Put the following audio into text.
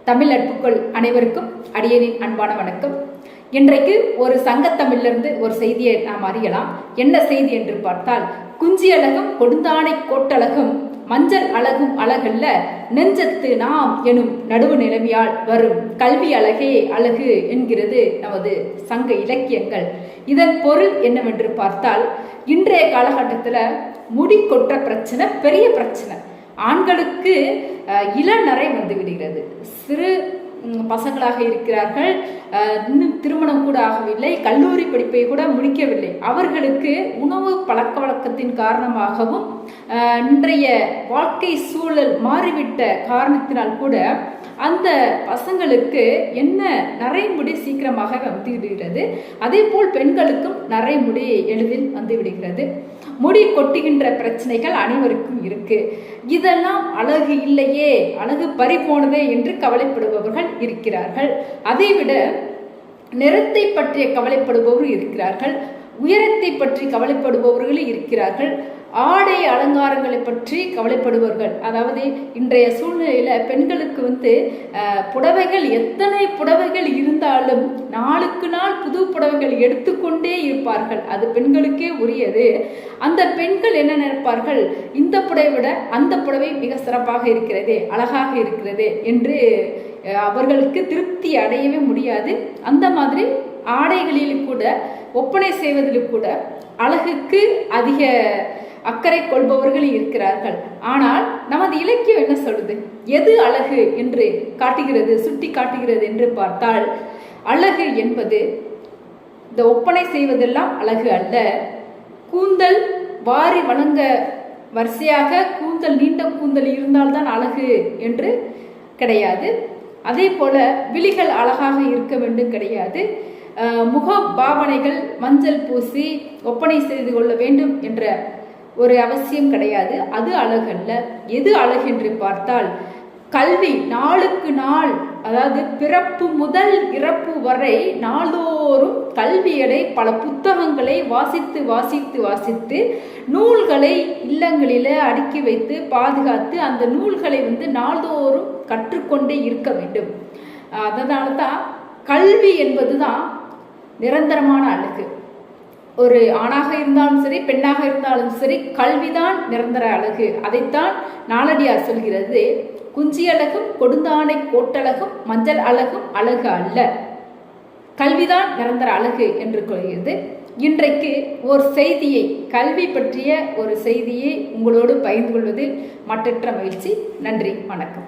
தமிழ் நட்புகள் அனைவருக்கும் அடியேனின் அன்பான வணக்கம். இன்றைக்கு ஒரு சங்கத்தமிழிலிருந்து ஒரு செய்தியை நாம் அறியலாம். என்ன செய்தி என்று பார்த்தால், குஞ்சி அழகும் கொடுந்தானை கோட்டழகும் மஞ்சள் அழகும் அழகல்ல நெஞ்சத்து நாம் எனும் நடுவு நிலைமையால் வரும் கல்வி அழகே அழகு என்கிறது நமது சங்க இலக்கியங்கள். இதன் பொருள் என்னவென்று பார்த்தால், இன்றைய காலகட்டத்தில் முடி கொற்ற பிரச்சனை பெரிய பிரச்சனை. ஆண்களுக்கு இளநரை வந்து விடுகிறது. சிறு பசங்களாக இருக்கிறார்கள், இன்னும் திருமணம் கூட ஆகவில்லை, கல்லூரி படிப்பை கூட முடிக்கவில்லை. அவர்களுக்கு உணவு பழக்க வழக்கத்தின் காரணமாகவும் இன்றைய வாழ்க்கை சூழல் மாறிவிட்ட காரணத்தினால் கூட அந்த பசங்களுக்கு என்ன நரைமுடி சீக்கிரமாக வந்து விடுகிறது. அதே போல் பெண்களுக்கும் நரைமுடி எளிதில் வந்து விடுகிறது. முடி கொட்டுகின்ற பிரச்சனைகள் அனைவருக்கும் இருக்கு. இதெல்லாம் அழகு இல்லையே, அழகு பறி போனதே என்று கவலைப்படுபவர்கள் இருக்கிறார்கள். அதைவிட நிறத்தை பற்றிய கவலைப்படுபவர்கள் இருக்கிறார்கள், உயரத்தை பற்றி கவலைப்படுபவர்கள் இருக்கிறார்கள், ஆடை அலங்காரங்களை பற்றி கவலைப்படுவார்கள். அதாவது இன்றைய சூழ்நிலையில பெண்களுக்கு புடவைகள் எத்தனை புடவைகள் இருந்தாலும் நாளுக்கு நாள் புது புடவைகள் எடுத்துக்கொண்டே இருப்பார்கள். அது பெண்களுக்கே உரியது. அந்த பெண்கள் என்ன நினைப்பார்கள், இந்த புடவை விட அந்த புடவை மிக சிறப்பாக இருக்கிறதே, அழகாக இருக்கிறதே என்று அவர்களுக்கு திருப்தி அடையவே முடியாது. அந்த மாதிரி ஆடைகளில் கூட, ஒப்பனை செய்வதில் கூட அழகுக்கு அதிக அக்கறை கொள்பவர்கள் இருக்கிறார்கள். ஆனால் நமது இலக்கியம் என்ன சொல்லுது, எது அழகு என்று காட்டுகிறது, சுட்டி காட்டுகிறது என்று பார்த்தால், அழகு என்பது இந்த ஒப்பனை செய்வதெல்லாம் அழகு அல்ல. கூந்தல் வாரி வணங்க வரிசையாக கூந்தல், நீண்ட கூந்தல் இருந்தால்தான் அழகு என்று கிடையாது. அதே போல விழிகள் அழகாக இருக்க வேண்டும் கிடையாது. முக பாவனைகள் மஞ்சள் பூசி ஒப்பனை செய்து கொள்ள வேண்டும் என்ற ஒரு அவசியம் கிடையாது. அது அழகல்ல. எது அழகு என்று பார்த்தால், கல்வி நாளுக்கு நாள், அதாவது பிறப்பு முதல் இறப்பு வரை நாள்தோறும் கல்வியடை பல புத்தகங்களை வாசித்து வாசித்து வாசித்து நூல்களை இல்லங்களில அடுக்கி வைத்து பாதுகாத்து அந்த நூல்களை நாள்தோறும் கற்றுக்கொண்டே இருக்க வேண்டும். அதனால தான் கல்வி என்பதுதான் நிரந்தரமான அழகு. ஒரு ஆணாக இருந்தாலும் சரி, பெண்ணாக இருந்தாலும் சரி, கல்விதான் நிரந்தர அழகு. அதைத்தான் நாலடியார் சொல்கிறது, குஞ்சி அழகும் கொடுந்தானை கோட்டழகும் மஞ்சள் அழகும் அழகு அல்ல, கல்விதான் நிரந்தர அழகு என்று கொள்கிறது. இன்றைக்கு ஒரு செய்தியை, கல்வி பற்றிய ஒரு செய்தியை உங்களோடு பகிர்ந்து கொள்வதில் மற்றற்ற மகிழ்ச்சி. நன்றி, வணக்கம்.